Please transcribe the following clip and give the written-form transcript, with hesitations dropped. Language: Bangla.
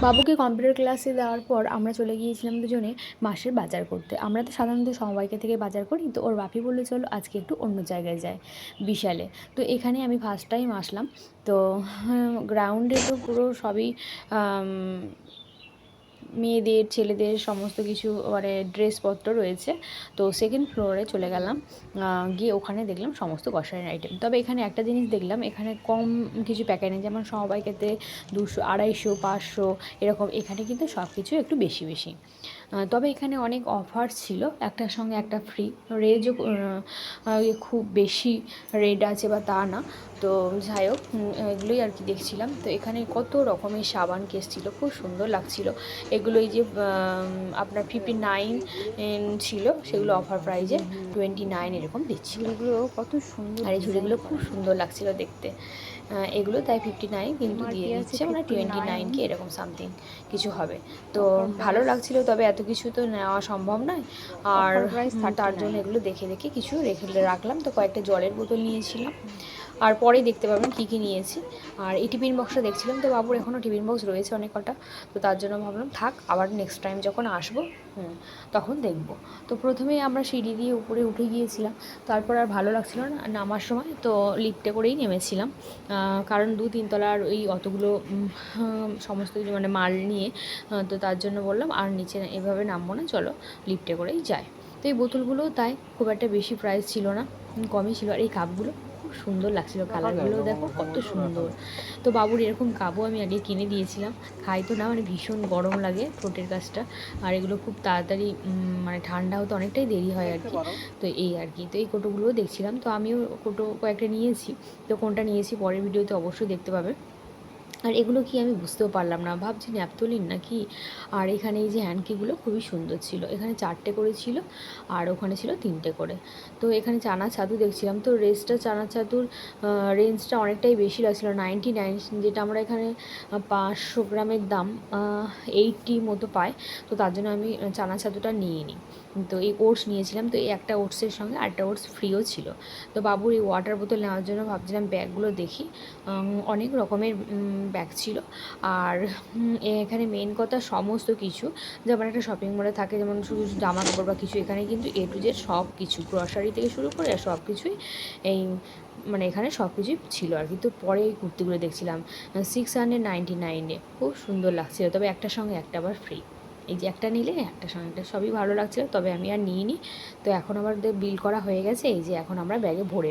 বাবুকে কম্পিউটার ক্লাসে দেওয়ার পর আমরা চলে গিয়েছিলাম দুজনে মাসের বাজার করতে। আমরা তো সাধারণত সমবায়িকা থেকে বাজার করি, তো ওর বাপি বললো চলো আজকে একটু অন্য জায়গায় যাই, বিশালে। তো এখানে আমি ফার্স্ট টাইম আসলাম। তো গ্রাউন্ডে তো পুরো সবই মেয়েদের ছেলেদের সমস্ত কিছু মানে ড্রেসপত্র রয়েছে। তো সেকেন্ড ফ্লোরে চলে গেলাম, গিয়ে ওখানে দেখলাম সমস্ত গ্রসারির আইটেম। তবে এখানে একটা জিনিস দেখলাম, এখানে কম কিছু প্যাকেট নেই, যেমন সমবায়িকাতে 200, 250, 500 এরকম। এখানে কিন্তু সব কিছু একটু বেশি বেশি। তবে এখানে অনেক অফার ছিল, একটার সঙ্গে একটা ফ্রি। রেটও খুব বেশি রেট আছে বা তা না। তো যাই হোক, এগুলোই আর কি দেখছিলাম। তো এখানে কত রকমের সাবান কেস ছিল, খুব সুন্দর লাগছিল এগুলো। এই যে আপনার 59 ছিল, সেগুলো অফার প্রাইজে 29 এরকম দিচ্ছিল। এগুলো কত সুন্দর, আর এই ঝুড়িগুলো খুব সুন্দর লাগছিল দেখতে। এগুলো তাই 59 কিন্তু দিয়ে দিচ্ছে, মানে 29 কি এরকম সামথিং কিছু হবে। তো ভালো লাগছিল, তবে এত কিছু তো নেওয়া সম্ভব নয়। আর তার জন্য এগুলো দেখে দেখে কিছু রেখে রাখলাম। তো কয়েকটা জলের বোতল নিয়েছিলাম, আর পরেই দেখতে পাবেন কী কী নিয়েছি। আর এই টিফিন বক্সটা দেখছিলাম, তো বাবুর এখনও টিফিন বক্স রয়েছে অনেক কটা। তো তার জন্য ভাবলাম থাক, আবার নেক্সট টাইম যখন আসবো তখন দেখব। তো প্রথমেই আমরা সিঁড়ি দিয়ে উপরে উঠে গিয়েছিলাম, তারপর আর ভালো লাগছিল না নামার সময়, তো লিফটে করেই নেমেছিলাম। কারণ 2-3 তলার ওই অতগুলো সমস্ত কিছু মানে মাল নিয়ে, তো তার জন্য বললাম আর নিচে এভাবে নামবো না, চলো লিফটে করেই যাই। তো এই বোতলগুলোও তাই খুব একটা বেশি প্রাইস ছিল না, কমই ছিল। আর এই কাপগুলো খুব সুন্দর লাগছিলো, কালারগুলো দেখো কত সুন্দর। তো বাবুর এরকম কাপও আমি আগে কিনে দিয়েছিলাম, খাই তো না, মানে ভীষণ গরম লাগে ঠোঁটের কাছটা। আর এগুলো খুব তাড়াতাড়ি মানে ঠান্ডা হতে অনেকটাই দেরি হয় আর কি। তো এই আর কি, তো এই কোটোগুলোও দেখছিলাম, তো আমিও কোটো কয়েকটা নিয়েছি। তো কোনটা নিয়েছি পরের ভিডিওতে অবশ্যই দেখতে পাবে। আর এগুলো কি আমি বুঝতেও পারলাম না, ভাবছি ন্যাপথলিন নাকি। আর এখানে এই যে হ্যান্ডকিগুলো খুবই সুন্দর ছিল, এখানে 4টে করে ছিল আর ওখানে ছিল 3টে করে। তো এখানে চানা ছাতু দেখছিলাম, তো চানা ছাতুর রেঞ্জটা অনেকটাই বেশি লাগছিলো, 99, যেটা আমরা এখানে 500 গ্রামের দাম 80 মতো পাই। তো তার জন্য আমি চানা ছাতুটা নিয়ে নিই। তো এই ওটস নিয়েছিলাম, তো এই একটা ওটসের সঙ্গে আরেকটা ওটস ফ্রিও ছিল। তো বাবুর এই ওয়াটার বোতল নেওয়ার জন্য ভাবছিলাম ব্যাগগুলো দেখি, অনেক রকমের ব্যাগ ছিল। আর এখানে মেন কথা সমস্ত কিছু, যেমন একটা শপিং মলে থাকে যেমন শুধু জামা কাপড় বা কিছু, এখানে কিন্তু A to Z সব কিছু, গ্রসারি থেকে শুরু করে সব কিছুই এই মানে এখানে সব কিছুই ছিল আর কি। তো পরে এই কুর্তিগুলো দেখছিলাম 699-এ, খুব সুন্দর লাগছিল। তবে একটার সঙ্গে একটা আবার ফ্রি, এই যে একটা নিলে একটা সঙ্গে একটা, সবই ভালো লাগছিল। তবে আমি আর নিইনি। তো এখন আবার বিল করা হয়ে গেছে, এই যে এখন আমরা ব্যাগে ভরে